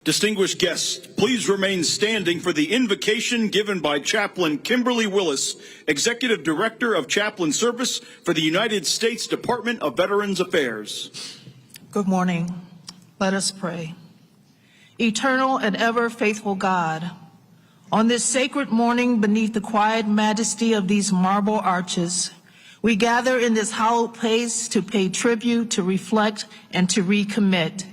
Distinguished guests, please remain standing for the invocation given by Chaplain Kimberly Willis, Executive Director of Chaplain Service for the United States Department of Veterans Affairs. Good morning. Let us pray. Eternal and ever faithful God, on this sacred morning beneath the quiet majesty of these marble arches, we gather in this hallowed place to pay tribute, to reflect, and to recommit.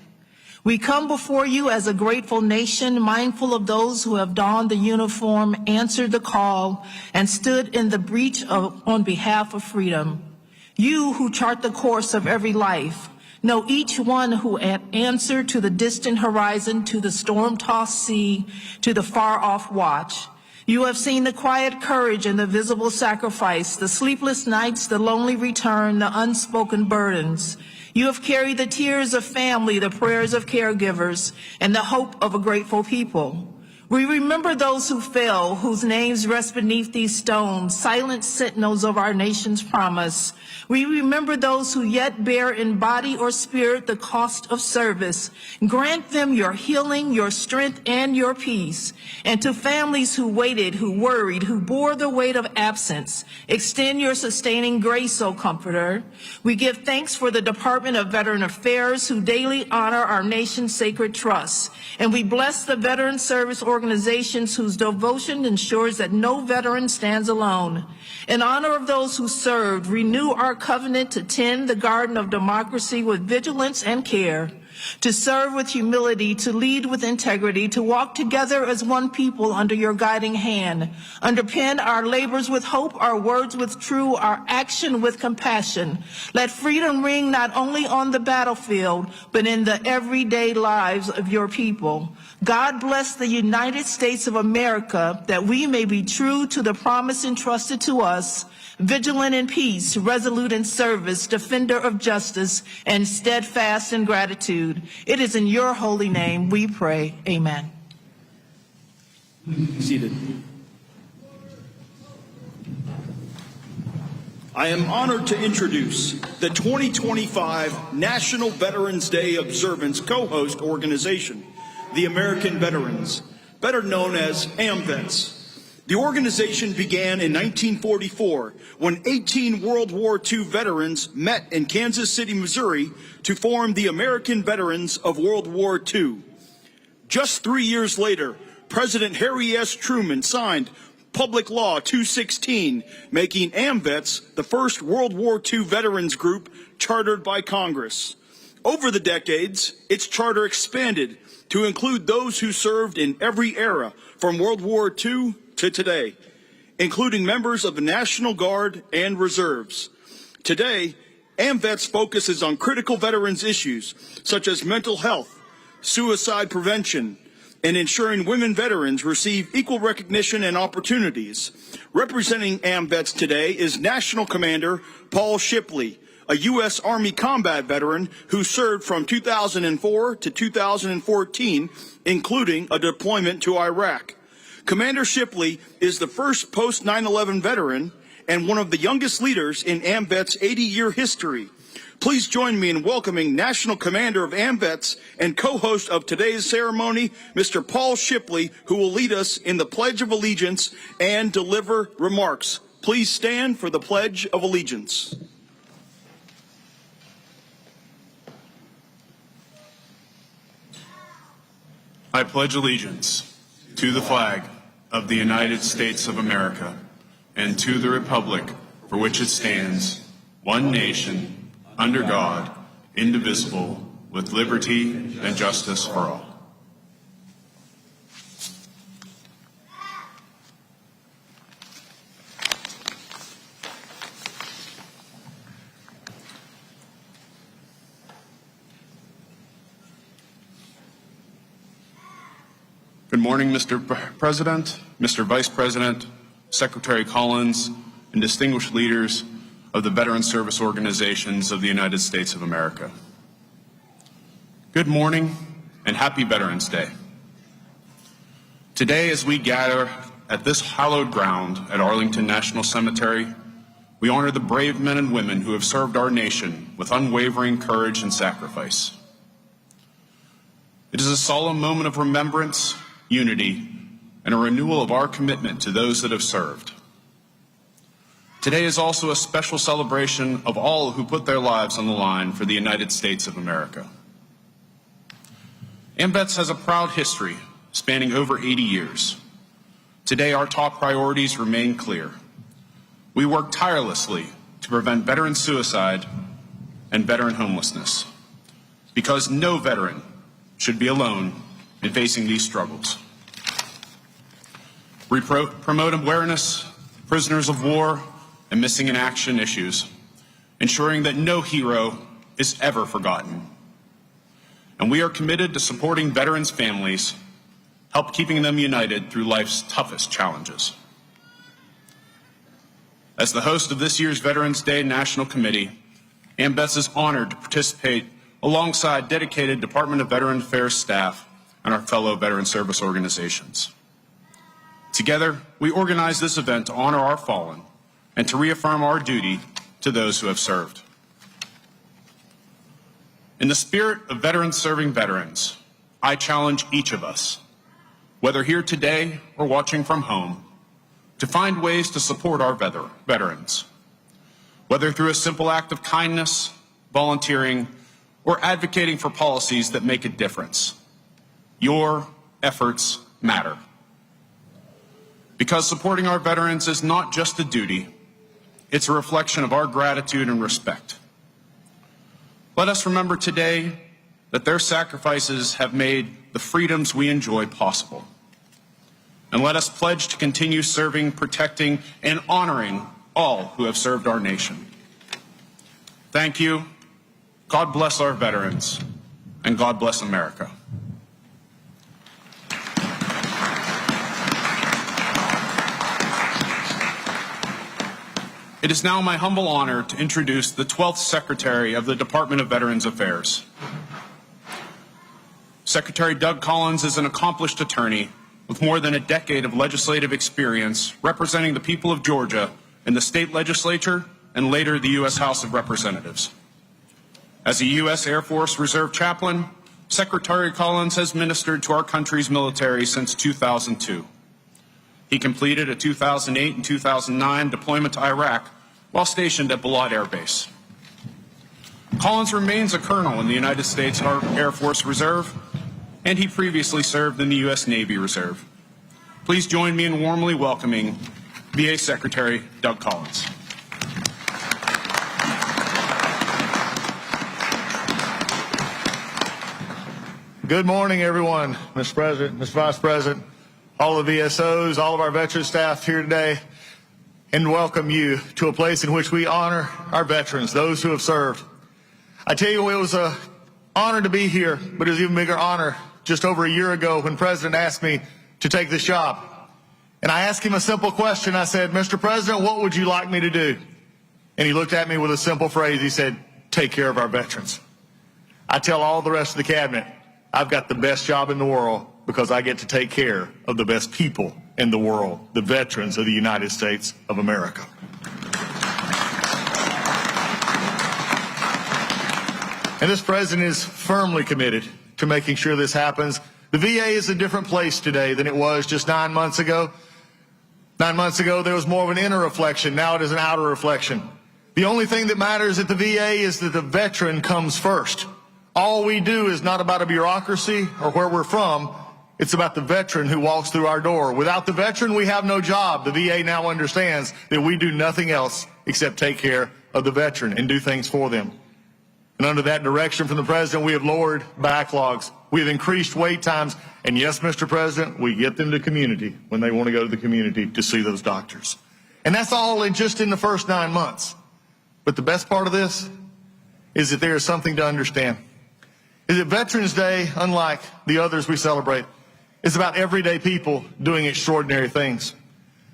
We come before you as a grateful nation, mindful of those who have donned the uniform, answered the call, and stood in the breach on behalf of freedom. You who chart the course of every life, know each one who answered to the distant horizon, to the storm-tossed sea, to the far-off watch. You have seen the quiet courage and the visible sacrifice, the sleepless nights, the lonely return, the unspoken burdens. You have carried the tears of family, the prayers of caregivers, and the hope of a grateful people. We remember those who fell, whose names rest beneath these stones, silent sentinels of our nation's promise. We remember those who yet bear in body or spirit the cost of service. Grant them your healing, your strength, and your peace. And to families who waited, who worried, who bore the weight of absence, extend your sustaining grace, O Comforter. We give thanks for the Department of Veteran Affairs, who daily honor our nation's sacred trusts. And we bless the veteran service organizations whose devotion ensures that no veteran stands alone. In honor of those who served, renew our covenant to tend the garden of democracy with vigilance and care, to serve with humility, to lead with integrity, to walk together as one people under your guiding hand. Underpin our labors with hope, our words with true, our action with compassion. Let freedom ring not only on the battlefield, but in the everyday lives of your people. God bless the United States of America, that we may be true to the promise entrusted to us, vigilant in peace, resolute in service, defender of justice, and steadfast in gratitude. It is in your holy name we pray. Amen. Seated. I am honored to introduce the 2025 National Veterans Day Observance co-host organization, the American Veterans, better known as Amvets. The organization began in 1944 when 18 World War II veterans met in Kansas City, Missouri to form the American Veterans of World War II. Just 3 years later, President Harry S. Truman signed Public Law 216, making Amvets the first World War II veterans group chartered by Congress. Over the decades, its charter expanded to include those who served in every era from World War II to today, including members of the National Guard and Reserves. Today, Amvets focuses on critical veterans issues such as mental health, suicide prevention, and ensuring women veterans receive equal recognition and opportunities. Representing Amvets today is National Commander Paul Shipley, a U.S. Army combat veteran who served from 2004 to 2014, including a deployment to Iraq. Commander Shipley is the first post-9/11 veteran and one of the youngest leaders in Amvets' 80-year history. Please join me in welcoming National Commander of Amvets and co-host of today's ceremony, Mr. Paul Shipley, who will lead us in the Pledge of Allegiance and deliver remarks. Please stand for the Pledge of Allegiance. I pledge allegiance to the flag of the United States of America and to the republic for which it stands, one nation, under God, indivisible, with liberty and justice for all. Good morning, Mr. President, Mr. Vice President, Secretary Collins, and distinguished leaders of the veteran service organizations of the United States of America. Good morning and happy Veterans Day. Today, as we gather at this hallowed ground at Arlington National Cemetery, we honor the brave men and women who have served our nation with unwavering courage and sacrifice. It is a solemn moment of remembrance, unity, and a renewal of our commitment to those that have served. Today is also a special celebration of all who put their lives on the line for the United States of America. Amvets has a proud history spanning over 80 years. Today, our top priorities remain clear. We work tirelessly to prevent veteran suicide and veteran homelessness, because no veteran should be alone in facing these struggles. We promote awareness, prisoners of war, and missing in action issues, ensuring that no hero is ever forgotten. And we are committed to supporting veterans' families, help keeping them united through life's toughest challenges. As the host of this year's Veterans Day National Committee, Amvets is honored to participate alongside dedicated Department of Veteran Affairs staff and our fellow veteran service organizations. Together, we organize this event to honor our fallen and to reaffirm our duty to those who have served. In the spirit of veterans serving veterans, I challenge each of us, whether here today or watching from home, to find ways to support our veterans, whether through a simple act of kindness, volunteering, or advocating for policies that make a difference. Your efforts matter. Because supporting our veterans is not just a duty, it's a reflection of our gratitude and respect. Let us remember today that their sacrifices have made the freedoms we enjoy possible. And let us pledge to continue serving, protecting, and honoring all who have served our nation. Thank you. God bless our veterans, and God bless America. It is now my humble honor to introduce the 12th Secretary of the Department of Veterans Affairs. Secretary Doug Collins is an accomplished attorney with more than a decade of legislative experience representing the people of Georgia in the state legislature and later the U.S. House of Representatives. As a U.S. Air Force Reserve chaplain, Secretary Collins has ministered to our country's military since 2002. He completed a 2008 and 2009 deployment to Iraq while stationed at Balad Air Base. Collins remains a colonel in the United States Air Force Reserve, and he previously served in the U.S. Navy Reserve. Please join me in warmly welcoming VA Secretary Doug Collins. Good morning, everyone. Mr. President, Mr. Vice President, all the VSOs, all of our veteran staff here today, and welcome you to a place in which we honor our veterans, those who have served. I tell you, it was an honor to be here, but it was an even bigger honor just over a year ago when President asked me to take this job. And I asked him a simple question. I said, Mr. President, what would you like me to do? And he looked at me with a simple phrase. He said, take care of our veterans. I tell all the rest of the cabinet, I've got the best job in the world because I get to take care of the best people in the world, the veterans of the United States of America. And this president is firmly committed to making sure this happens. The VA is a different place today than it was just 9 months ago. 9 months ago, there was more of an inner reflection. Now it is an outer reflection. The only thing that matters at the VA is that the veteran comes first. All we do is not about a bureaucracy or where we're from. It's about the veteran who walks through our door. Without the veteran, we have no job. The VA now understands that we do nothing else except take care of the veteran and do things for them. And under that direction from the president, we have lowered backlogs. We have increased wait times. And yes, Mr. President, we get them to community when they want to go to the community to see those doctors. And that's all just in the first 9 months. But the best part of this is that there is something to understand. Is that Veterans Day, unlike the others we celebrate, is about everyday people doing extraordinary things.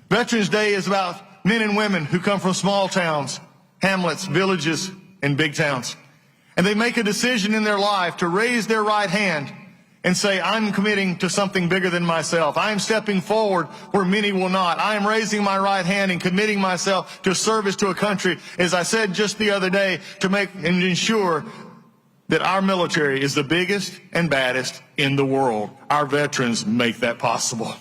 Veterans Day is about men and women who come from small towns, hamlets, villages, and big towns. And they make a decision in their life to raise their right hand and say, I'm committing to something bigger than myself. I am stepping forward where many will not. I am raising my right hand and committing myself to service to a country, as I said just the other day, to make and ensure that our military is the biggest and baddest in the world. Our veterans make that possible.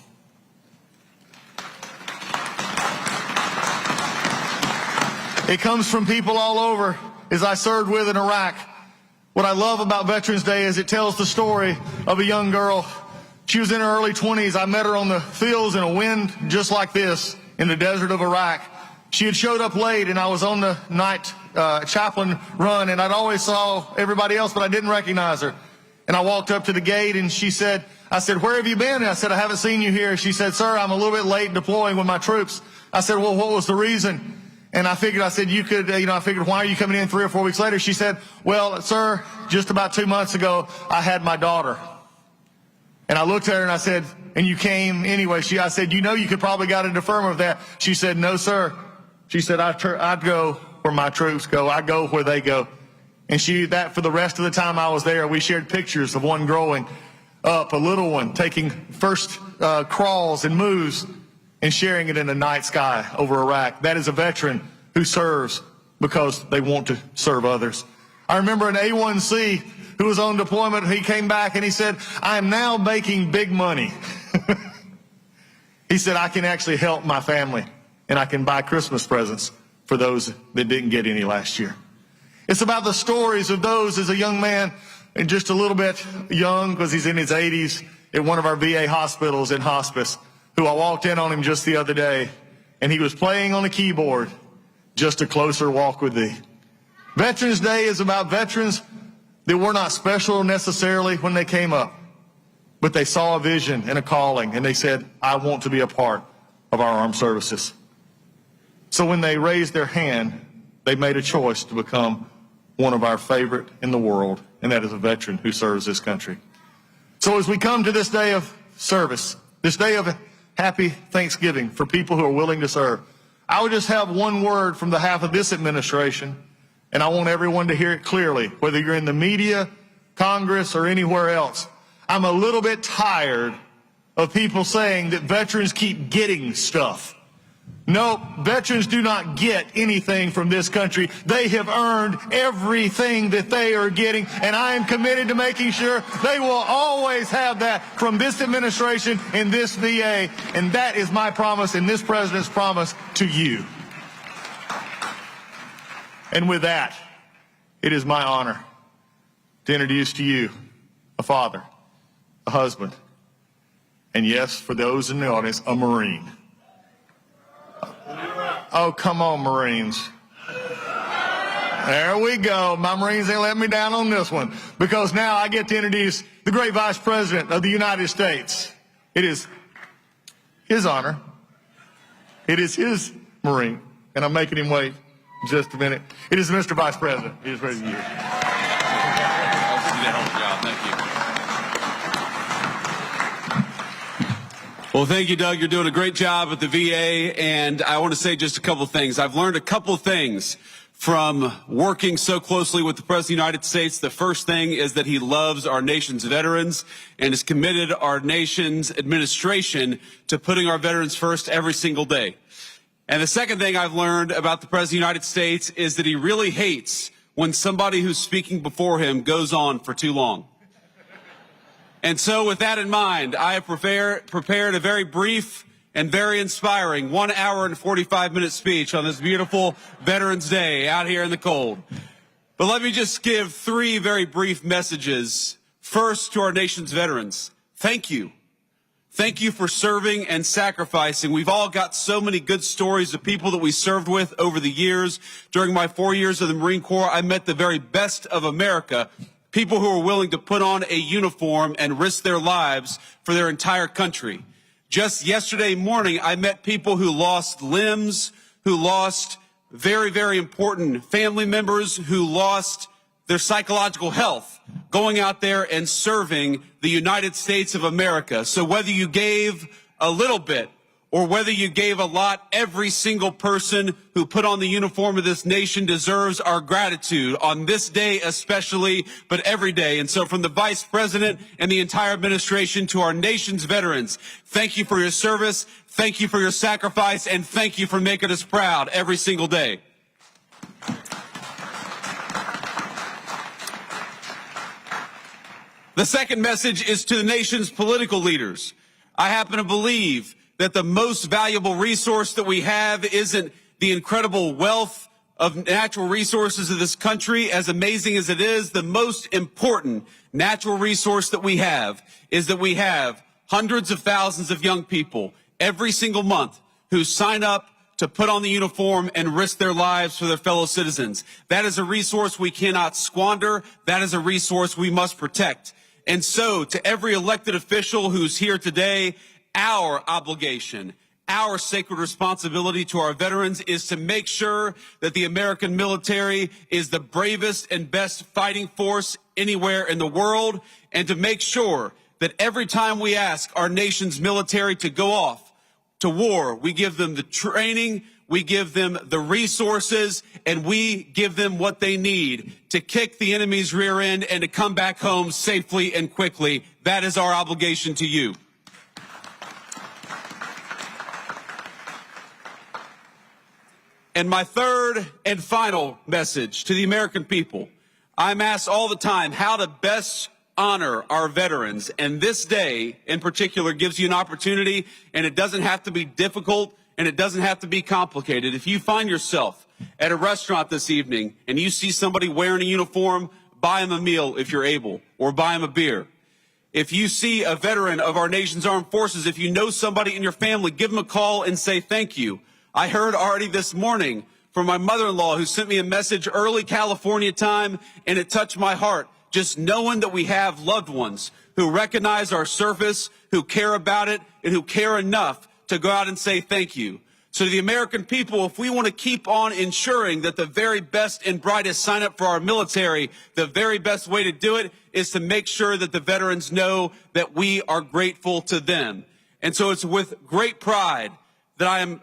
It comes from people all over, as I served with in Iraq. What I love about Veterans Day is it tells the story of a young girl. She was in her early 20s. I met her on the fields in a wind just like this in the desert of Iraq. She had showed up late, and I was on the night chaplain run, and I'd always saw everybody else, but I didn't recognize her. And I walked up to the gate, and I said, where have you been? And I said, I haven't seen you here. She said, sir, I'm a little bit late deploying with my troops. I said, well, what was the reason? And I said, you could, I figured, why are you coming in 3 or 4 weeks later? She said, well, sir, just about 2 months ago, I had my daughter. And I looked at her and I said, and you came anyway. I said, you could probably got a deferment of that. She said, no, sir. She said, I'd go where my troops go. I go where they go. And for the rest of the time I was there, we shared pictures of one growing up, a little one taking first crawls and moves, and sharing it in the night sky over Iraq. That is a veteran who serves because they want to serve others. I remember an A1C who was on deployment. He came back and he said, I am now making big money. He said, I can actually help my family, and I can buy Christmas presents for those that didn't get any last year. It's about the stories of those as a young man, and just a little bit young because he's in his 80s, at one of our VA hospitals in hospice, who I walked in on him just the other day, and he was playing on a keyboard, Just a Closer Walk with Thee. Veterans Day is about veterans that were not special necessarily when they came up, but they saw a vision and a calling, and they said, I want to be a part of our armed services. So when they raised their hand, they made a choice to become one of our favorite in the world, and that is a veteran who serves this country. So as we come to this day of service, this day of happy Thanksgiving for people who are willing to serve, I would just have one word from the half of this administration, and I want everyone to hear it clearly, whether you're in the media, Congress, or anywhere else. I'm a little bit tired of people saying that veterans keep getting stuff. No, veterans do not get anything from this country. They have earned everything that they are getting, and I am committed to making sure they will always have that from this administration and this VA, and that is my promise and this president's promise to you. And with that, it is my honor to introduce to you a father, a husband, and yes, for those in the audience, a Marine. Oh, come on, Marines. There we go. My Marines ain't let me down on this one, because now I get to introduce the great Vice President of the United States. It is his honor. It is his Marine, and I'm making him wait just a minute. It is Mr. Vice President. He is ready to use. Well, thank you, Doug. You're doing a great job at the VA, and I want to say just a couple of things. I've learned a couple of things from working so closely with the President of the United States. The first thing is that he loves our nation's veterans and has committed our nation's administration to putting our veterans first every single day. And the second thing I've learned about the President of the United States is that he really hates when somebody who's speaking before him goes on for too long. And so with that in mind, I have prepared a very brief and very inspiring 1 hour and 45-minute speech on this beautiful Veterans Day out here in the cold. But let me just give 3 very brief messages. First, to our nation's veterans, thank you. Thank you for serving and sacrificing. We've all got so many good stories of people that we served with over the years. During my 4 years of the Marine Corps, I met the very best of America. People who are willing to put on a uniform and risk their lives for their entire country. Just yesterday morning, I met people who lost limbs, who lost very, very important family members, who lost their psychological health, going out there and serving the United States of America. So whether you gave a little bit or whether you gave a lot, every single person who put on the uniform of this nation deserves our gratitude on this day especially, but every day. And so from the Vice President and the entire administration to our nation's veterans, thank you for your service, thank you for your sacrifice, and thank you for making us proud every single day. The second message is to the nation's political leaders. I happen to believe that the most valuable resource that we have isn't the incredible wealth of natural resources of this country, as amazing as it is. The most important natural resource that we have is that we have hundreds of thousands of young people every single month who sign up to put on the uniform and risk their lives for their fellow citizens. That is a resource we cannot squander. That is a resource we must protect. And so, to every elected official who's here today, our obligation, our sacred responsibility to our veterans is to make sure that the American military is the bravest and best fighting force anywhere in the world, and to make sure that every time we ask our nation's military to go off to war, we give them the training, we give them the resources, and we give them what they need to kick the enemy's rear end and to come back home safely and quickly. That is our obligation to you. And my third and final message to the American people, I'm asked all the time how to best honor our veterans. And this day in particular gives you an opportunity, and it doesn't have to be difficult and it doesn't have to be complicated. If you find yourself at a restaurant this evening and you see somebody wearing a uniform, buy them a meal if you're able, or buy them a beer. If you see a veteran of our nation's armed forces, if you know somebody in your family, give them a call and say thank you. I heard already this morning from my mother-in-law who sent me a message early California time, and it touched my heart. Just knowing that we have loved ones who recognize our service, who care about it, and who care enough to go out and say thank you. So to the American people, if we want to keep on ensuring that the very best and brightest sign up for our military, the very best way to do it is to make sure that the veterans know that we are grateful to them. And so it's with great pride that I am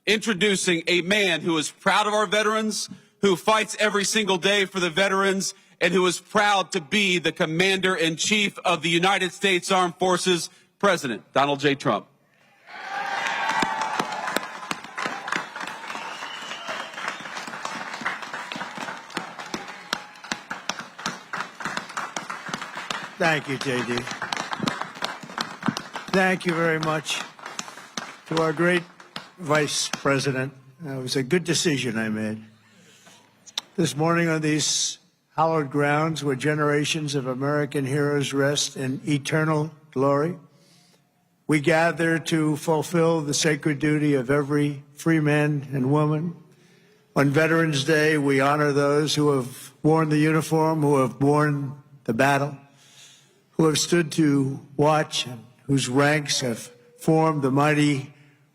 introducing a man who is proud of our veterans, who fights every single day for the veterans, and who is proud to be the Commander-in-Chief of the United States Armed Forces, President Donald J. Trump. Thank you, J.D. Thank you very much to our great Vice President. It was a good decision I made. This morning on these hallowed grounds where generations of American heroes rest in eternal glory, we gather to fulfill the sacred duty of every free man and woman. On Veterans Day, we honor those who have worn the uniform, who have borne the battle, who have stood to watch, and whose ranks have formed the mighty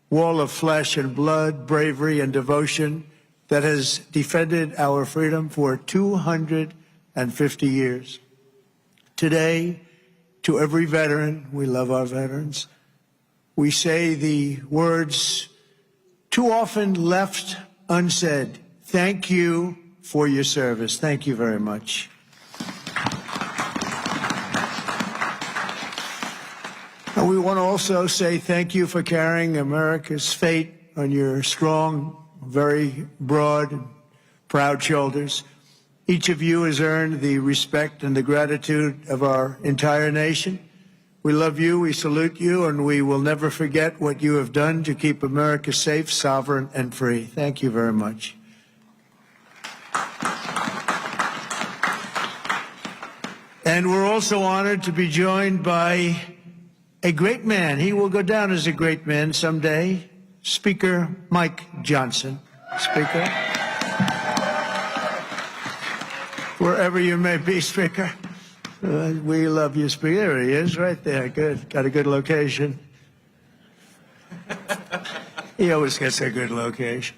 wall of flesh and blood, bravery and devotion that has defended our freedom for 250 years. Today, to every veteran, we love our veterans, we say the words too often left unsaid. Thank you for your service. Thank you very much. And we want to also say thank you for carrying America's fate on your strong, very broad and proud shoulders. Each of you has earned the respect and the gratitude of our entire nation. We love you, we salute you, and we will never forget what you have done to keep America safe, sovereign, and free. Thank you very much. And we're also honored to be joined by a great man. He will go down as a great man someday. Speaker Mike Johnson. Speaker. Wherever you may be, Speaker. We love you, Speaker. There he is, right there. Good. Got a good location. He always gets a good location.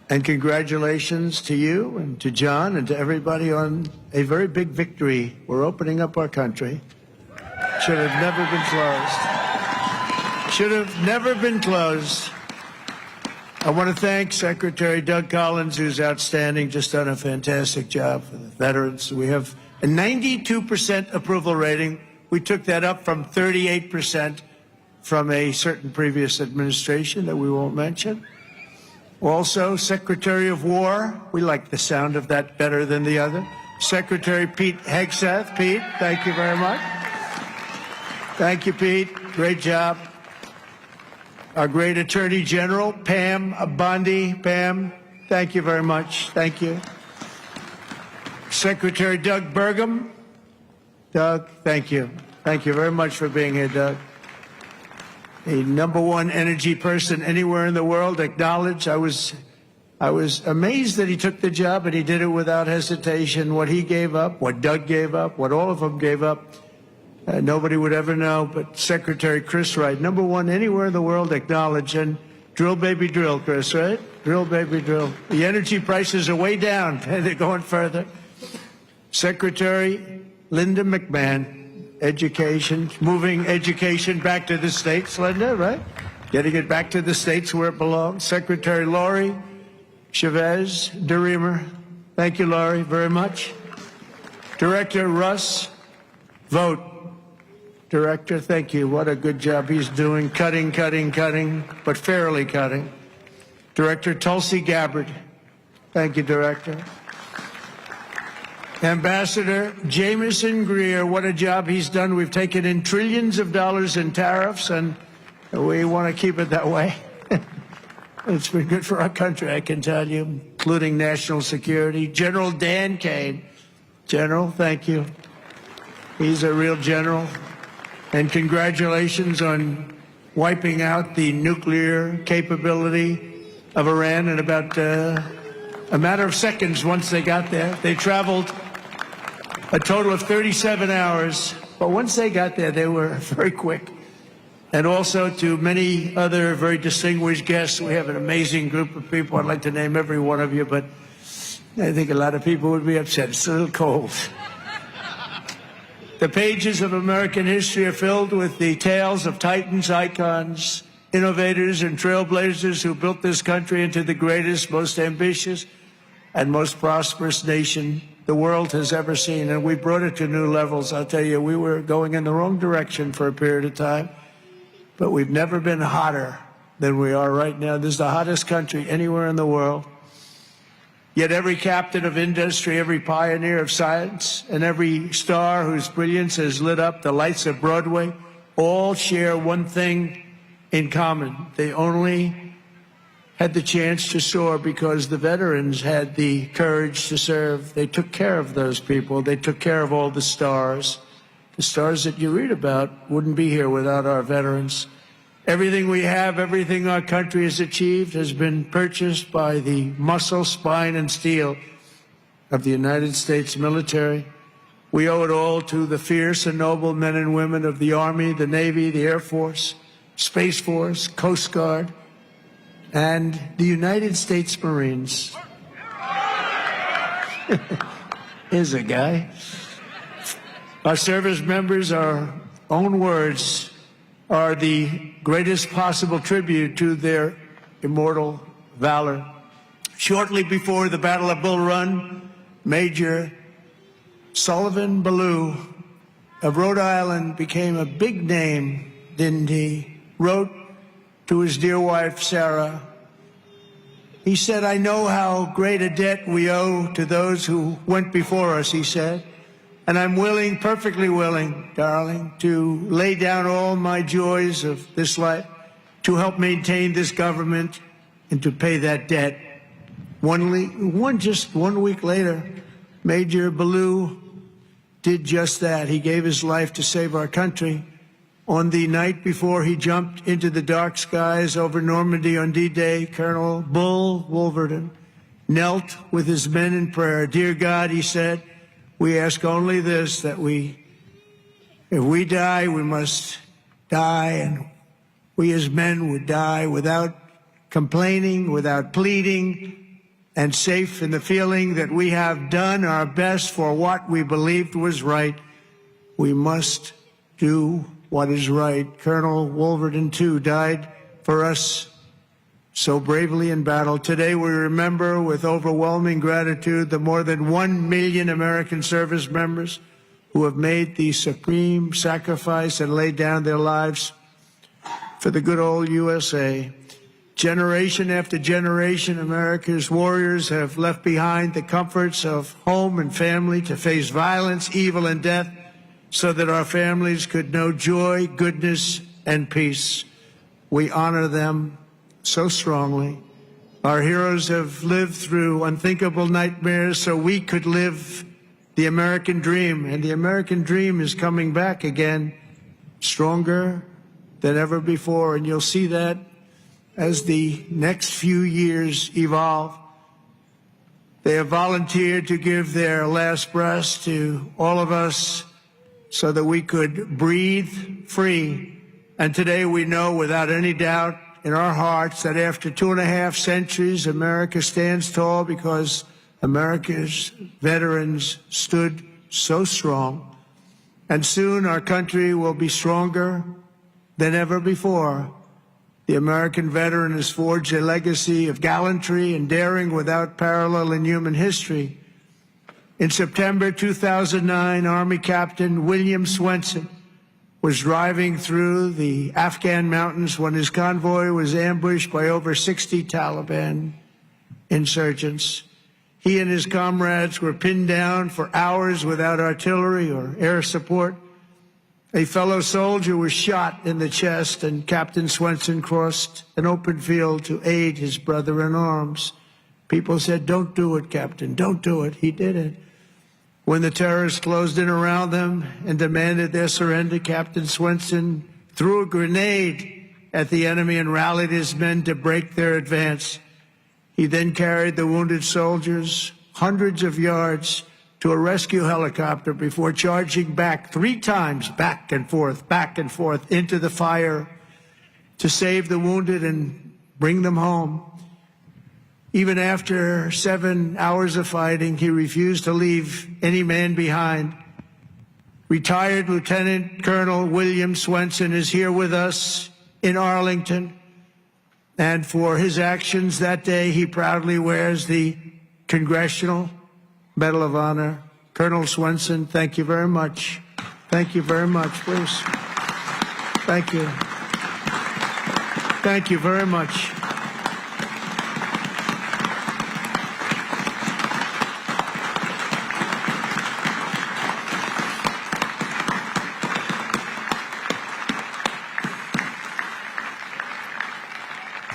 And congratulations to you and to John and to everybody on a very big victory. We're opening up our country. Should have never been closed. Should have never been closed. I want to thank Secretary Doug Collins, who's outstanding, just done a fantastic job for the veterans. We have a 92% approval rating. We took that up from 38% from a certain previous administration that we won't mention. Also, Secretary of War, we like the sound of that better than the other. Secretary Pete Hegseth. Pete, thank you very much. Thank you, Pete. Great job. Our great Attorney General, Pam Bondi. Pam, thank you very much. Thank you. Secretary Doug Burgum. Doug, thank you. Thank you very much for being here, Doug. The #1 energy person anywhere in the world, acknowledged. I was amazed that he took the job, and he did it without hesitation. What he gave up, what Doug gave up, what all of them gave up, nobody would ever know. But Secretary Chris Wright, #1 anywhere in the world, acknowledged. And drill, baby, drill, Chris, right? Drill, baby, drill. The energy prices are way down, and they're going further. Secretary Linda McMahon, Education, moving education back to the states, Linda, right? Getting it back to the states where it belongs. Secretary Laurie Chavez DeReamer, thank you, Laurie, very much. Director Russ Vogt, Director, thank you. What a good job he's doing. Cutting, but fairly cutting. Director Tulsi Gabbard, thank you, Director. Ambassador Jameson Greer, what a job he's done. We've taken in trillions of dollars in tariffs, and we want to keep it that way. It's been good for our country, I can tell you, including national security. General Dan Kane. General, thank you. He's a real general. And congratulations on wiping out the nuclear capability of Iran in about a matter of seconds once they got there. They traveled a total of 37 hours, but once they got there, they were very quick. And also to many other very distinguished guests. We have an amazing group of people. I'd like to name every one of you, but I think a lot of people would be upset. It's a little cold. The pages of American history are filled with the tales of titans, icons, innovators, and trailblazers who built this country into the greatest, most ambitious, and most prosperous nation the world has ever seen. And we brought it to new levels. I'll tell you, we were going in the wrong direction for a period of time, but we've never been hotter than we are right now. This is the hottest country anywhere in the world. Yet every captain of industry, every pioneer of science, and every star whose brilliance has lit up the lights of Broadway all share one thing in common. They only had the chance to soar because the veterans had the courage to serve. They took care of those people. They took care of all the stars. The stars that you read about wouldn't be here without our veterans. Everything we have, everything our country has achieved has been purchased by the muscle, spine, and steel of the United States military. We owe it all to the fierce and noble men and women of the Army, the Navy, the Air Force, Space Force, Coast Guard, and the United States Marines. Here's a guy. Our service members, our own words, are the greatest possible tribute to their immortal valor. Shortly before the Battle of Bull Run, Major Sullivan Ballou of Rhode Island became a big name, didn't he? Wrote to his dear wife, Sarah. He said, "I know how great a debt we owe to those who went before us," he said. "And I'm willing, perfectly willing, darling, to lay down all my joys of this life to help maintain this government and to pay that debt." Just 1 week later, Major Ballou did just that. He gave his life to save our country. On the night before he jumped into the dark skies over Normandy on D-Day, Colonel Bull Wolverton knelt with his men in prayer. "Dear God," he said, "we ask only this, that if we die, we must die, and we as men would die without complaining, without pleading, and safe in the feeling that we have done our best for what we believed was right. We must do what is right." Colonel Wolverton, too, died for us so bravely in battle. Today we remember with overwhelming gratitude the more than 1 million American service members who have made the supreme sacrifice and laid down their lives for the good old USA. Generation after generation, America's warriors have left behind the comforts of home and family to face violence, evil, and death so that our families could know joy, goodness, and peace. We honor them so strongly. Our heroes have lived through unthinkable nightmares so we could live the American dream, and the American dream is coming back again, stronger than ever before, and you'll see that as the next few years evolve. They have volunteered to give their last breaths to all of us so that we could breathe free. And today we know without any doubt in our hearts that after 2.5 centuries, America stands tall because America's veterans stood so strong. And soon our country will be stronger than ever before. The American veteran has forged a legacy of gallantry and daring without parallel in human history. In September 2009, Army Captain William Swenson was driving through the Afghan mountains when his convoy was ambushed by over 60 Taliban insurgents. He and his comrades were pinned down for hours without artillery or air support. A fellow soldier was shot in the chest, and Captain Swenson crossed an open field to aid his brother in arms. People said, "Don't do it, Captain, don't do it." He did it. When the terrorists closed in around them and demanded their surrender, Captain Swenson threw a grenade at the enemy and rallied his men to break their advance. He then carried the wounded soldiers hundreds of yards to a rescue helicopter before charging back 3 times, back and forth into the fire to save the wounded and bring them home. Even after 7 hours of fighting, he refused to leave any man behind. Retired Lieutenant Colonel William Swenson is here with us in Arlington, and for his actions that day, he proudly wears the Congressional Medal of Honor. Colonel Swenson, thank you very much. Thank you very much, please. Thank you. Thank you very much.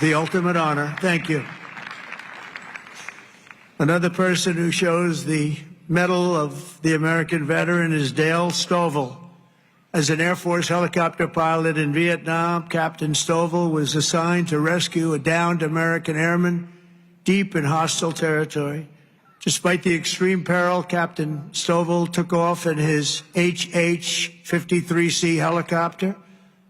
The ultimate honor. Thank you. Another person who shows the Medal of the American Veteran is Dale Stovall. As an Air Force helicopter pilot in Vietnam, Captain Stovall was assigned to rescue a downed American airman deep in hostile territory. Despite the extreme peril, Captain Stovall took off in his HH-53C helicopter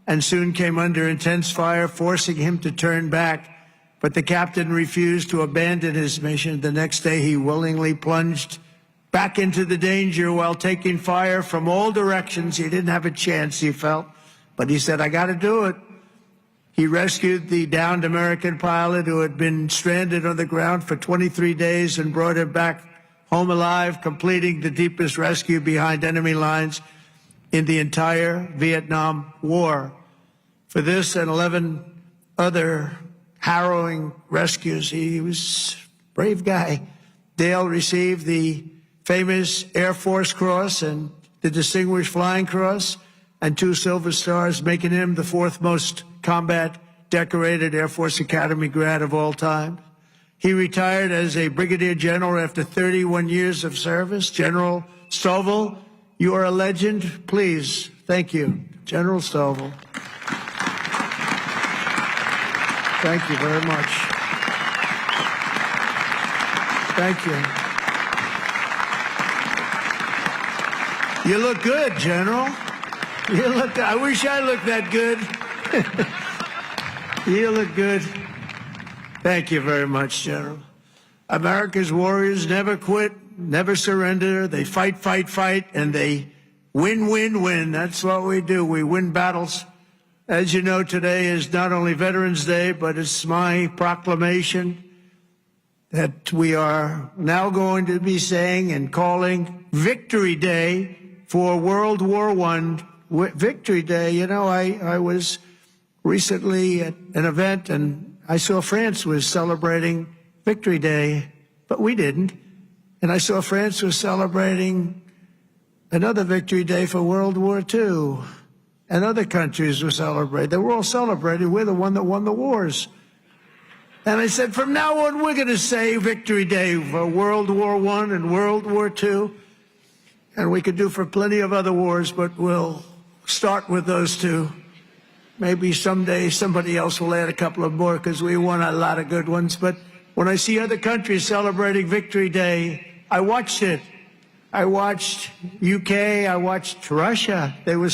and soon came under intense fire, forcing him to turn back. But the captain refused to abandon his mission. The next day, he willingly plunged back into the danger while taking fire from all directions. He didn't have a chance, he felt, but he said, "I got to do it." He rescued the downed American pilot who had been stranded on the ground for 23 days and brought him back home alive, completing the deepest rescue behind enemy lines in the entire Vietnam War. For this and 11 other harrowing rescues, he was a brave guy. Dale received the famous Air Force Cross and the Distinguished Flying Cross and 2 Silver Stars, making him the 4th most combat decorated Air Force Academy grad of all time. He retired as a brigadier general after 31 years of service. General Stovall, you are a legend. Please, thank you. General Stovall. Thank you very much. Thank you. You look good, General. I wish I looked that good. You look good. Thank you very much, General. America's warriors never quit, never surrender. They fight, fight, fight, and they win, win, win. That's what we do. We win battles. As you know, today is not only Veterans Day, but it's my proclamation that we are now going to be saying and calling Victory Day for World War I. Victory Day. You know, I was recently at an event, and I saw France was celebrating Victory Day, but we didn't. And I saw France was celebrating another Victory Day for World War II. And other countries were celebrating. They were all celebrating. We're the one that won the wars. And I said, from now on, we're going to say Victory Day for World War I and World War II. And we could do for plenty of other wars, but we'll start with those two. Maybe someday somebody else will add a couple of more because we won a lot of good ones. But when I see other countries celebrating Victory Day, I watched it. I watched UK, I watched Russia. They were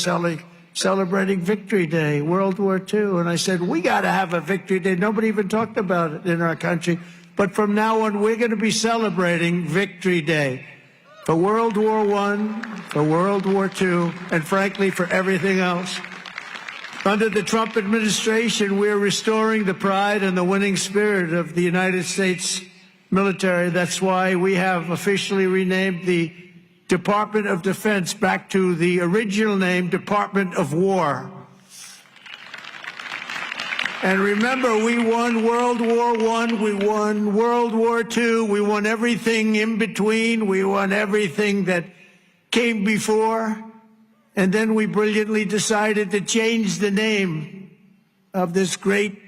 celebrating Victory Day, World War II. And I said, we got to have a Victory Day. Nobody even talked about it in our country. But from now on, we're going to be celebrating Victory Day for World War I, for World War II, and frankly, for everything else. Under the Trump administration, we're restoring the pride and the winning spirit of the United States military. That's why we have officially renamed the Department of Defense back to the original name, Department of War. And remember, we won World War I, we won World War II, we won everything in between, we won everything that came before, and then we brilliantly decided to change the name of this great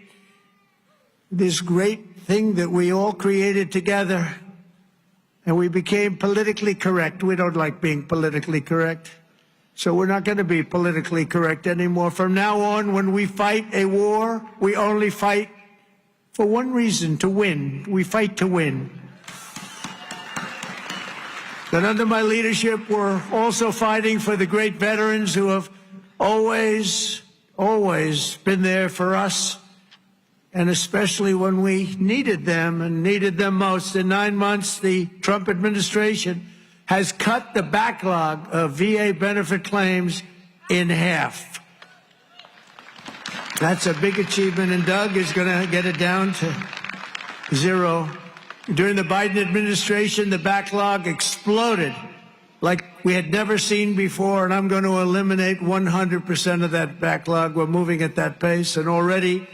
thing that we all created together. And we became politically correct. We don't like being politically correct. So we're not going to be politically correct anymore. From now on, when we fight a war, we only fight for one reason, to win. We fight to win. But under my leadership, we're also fighting for the great veterans who have always been there for us, and especially when we needed them and needed them most. In 9 months, the Trump administration has cut the backlog of VA benefit claims in half. That's a big achievement, and Doug is going to get it down to zero. During the Biden administration, the backlog exploded like we had never seen before, and I'm going to eliminate 100% of that backlog. We're moving at that pace, and already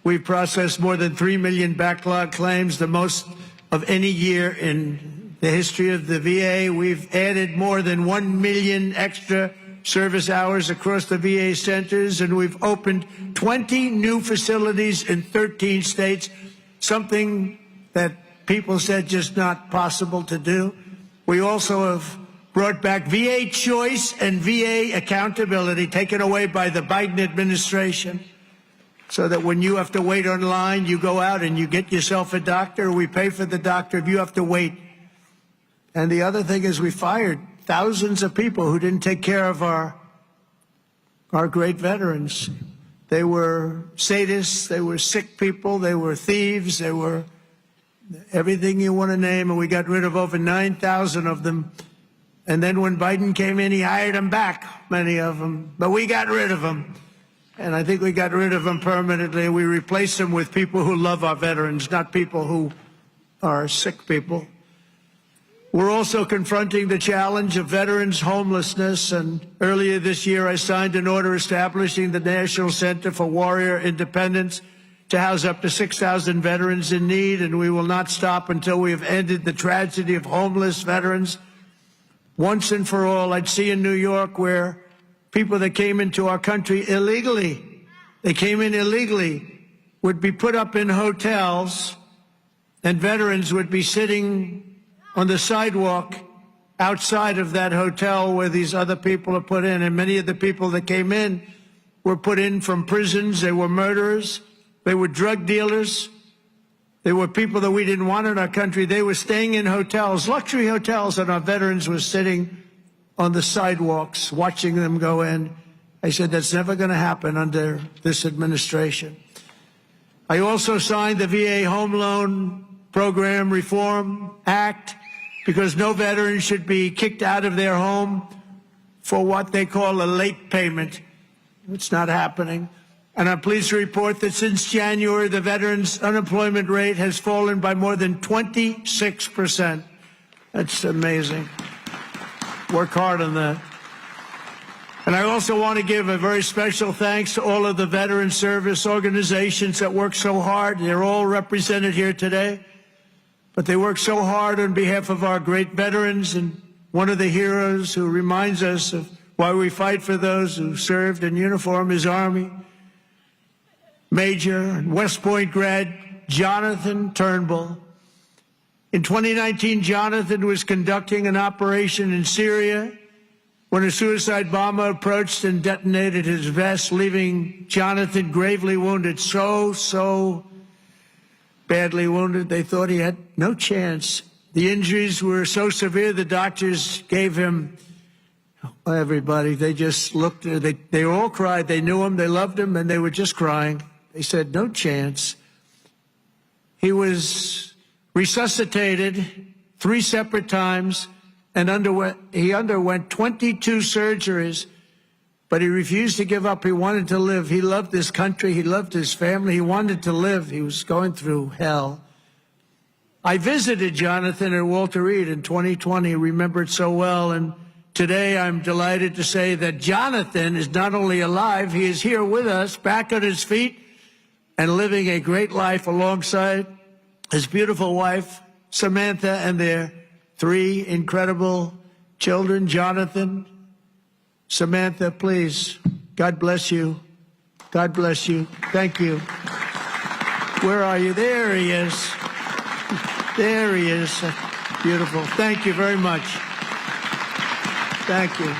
we've processed more than 3 million backlog claims, the most of any year in the history of the VA. We've added more than 1 million extra service hours across the VA centers, and we've opened 20 new facilities in 13 states, something that people said just not possible to do. We also have brought back VA choice and VA accountability, taken away by the Biden administration, so that when you have to wait online, you go out and you get yourself a doctor. We pay for the doctor if you have to wait. And the other thing is we fired thousands of people who didn't take care of our great veterans. They were sadists, they were sick people, they were thieves, they were everything you want to name, and we got rid of over 9,000 of them. And then when Biden came in, he hired them back, many of them. But we got rid of them. And I think we got rid of them permanently. We replaced them with people who love our veterans, not people who are sick people. We're also confronting the challenge of veterans' homelessness. And earlier this year, I signed an order establishing the National Center for Warrior Independence to house up to 6,000 veterans in need. And we will not stop until we have ended the tragedy of homeless veterans once and for all. I'd see in New York where people that came into our country illegally, would be put up in hotels, and veterans would be sitting on the sidewalk outside of that hotel where these other people are put in. And many of the people that came in were put in from prisons. They were murderers. They were drug dealers. They were people that we didn't want in our country. They were staying in hotels, luxury hotels, and our veterans were sitting on the sidewalks watching them go in. I said, that's never going to happen under this administration. I also signed the VA Home Loan Program Reform Act, because no veteran should be kicked out of their home for what they call a late payment. It's not happening. And I'm pleased to report that since January, the veterans' unemployment rate has fallen by more than 26%. That's amazing. Work hard on that. And I also want to give a very special thanks to all of the veteran service organizations that work so hard. They're all represented here today, but they work so hard on behalf of our great veterans. And one of the heroes who reminds us of why we fight for those who served in uniform is Army Major and West Point grad Jonathan Turnbull. In 2019, Jonathan was conducting an operation in Syria when a suicide bomber approached and detonated his vest, leaving Jonathan gravely wounded, so badly wounded they thought he had no chance. The injuries were so severe the doctors gave him, everybody, they just looked, they all cried. They knew him, they loved him, and they were just crying. They said, no chance. He was resuscitated 3 separate times and he underwent 22 surgeries, but he refused to give up. He wanted to live. He loved this country. He loved his family. He wanted to live. He was going through hell. I visited Jonathan at Walter Reed in 2020, remembered so well, and today I'm delighted to say that Jonathan is not only alive, he is here with us, back on his feet, and living a great life alongside his beautiful wife, Samantha, and their 3 incredible children. Jonathan, Samantha, please, God bless you. God bless you. Thank you. Where are you? There he is. There he is. Beautiful. Thank you very much. Thank you.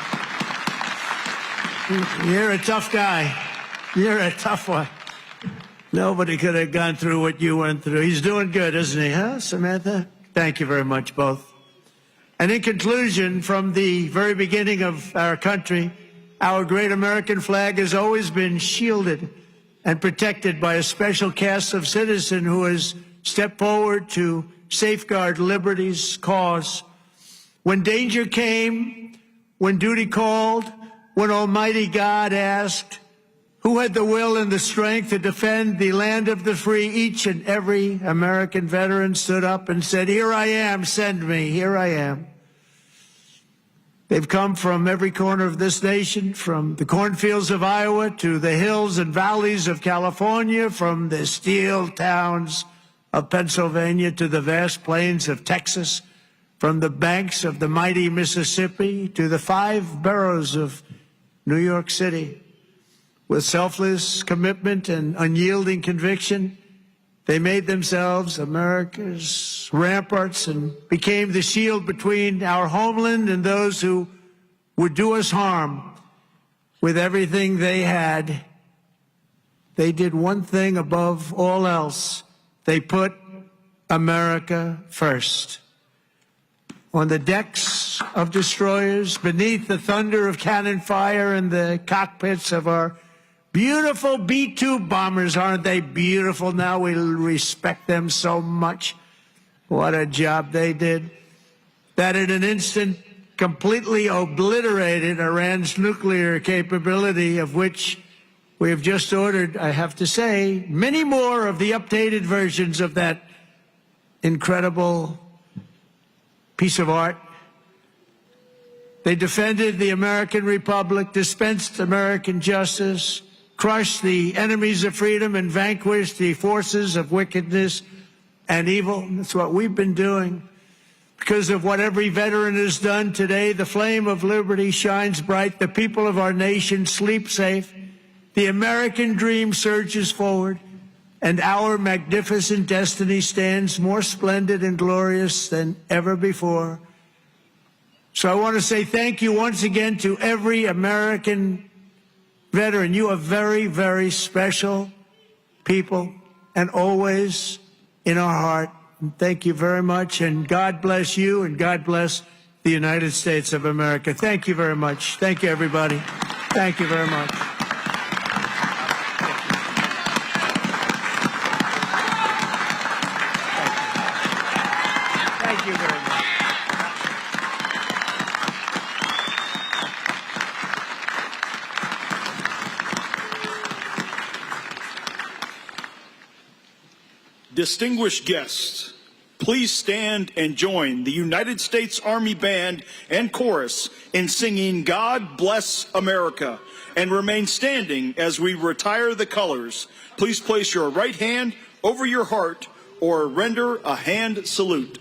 You're a tough guy. You're a tough one. Nobody could have gone through what you went through. He's doing good, isn't he, huh, Samantha? Thank you very much, both. And in conclusion, from the very beginning of our country, our great American flag has always been shielded and protected by a special cast of citizens who has stepped forward to safeguard liberty's cause. When danger came, when duty called, when Almighty God asked, who had the will and the strength to defend the land of the free, each and every American veteran stood up and said, here I am, send me, here I am. They've come from every corner of this nation, from the cornfields of Iowa to the hills and valleys of California, from the steel towns of Pennsylvania to the vast plains of Texas, from the banks of the mighty Mississippi to the 5 boroughs of New York City. With selfless commitment and unyielding conviction, they made themselves America's ramparts and became the shield between our homeland and those who would do us harm. With everything they had, they did one thing above all else. They put America first. On the decks of destroyers, beneath the thunder of cannon fire, in the cockpits of our beautiful B-2 bombers. Aren't they beautiful now? We respect them so much. What a job they did. That in an instant completely obliterated Iran's nuclear capability, of which we have just ordered, I have to say, many more of the updated versions of that incredible piece of art. They defended the American Republic, dispensed American justice, crushed the enemies of freedom, and vanquished the forces of wickedness and evil. That's what we've been doing. Because of what every veteran has done today, the flame of liberty shines bright. The people of our nation sleep safe. The American dream surges forward, and our magnificent destiny stands more splendid and glorious than ever before. So I want to say thank you once again to every American veteran. You are very, very special people and always in our heart. And thank you very much, and God bless you, and God bless the United States of America. Thank you very much. Thank you, everybody. Thank you very much. Thank you very much. Distinguished guests, please stand and join the United States Army Band and Chorus in singing God Bless America, and remain standing as we retire the colors. Please place your right hand over your heart or render a hand salute.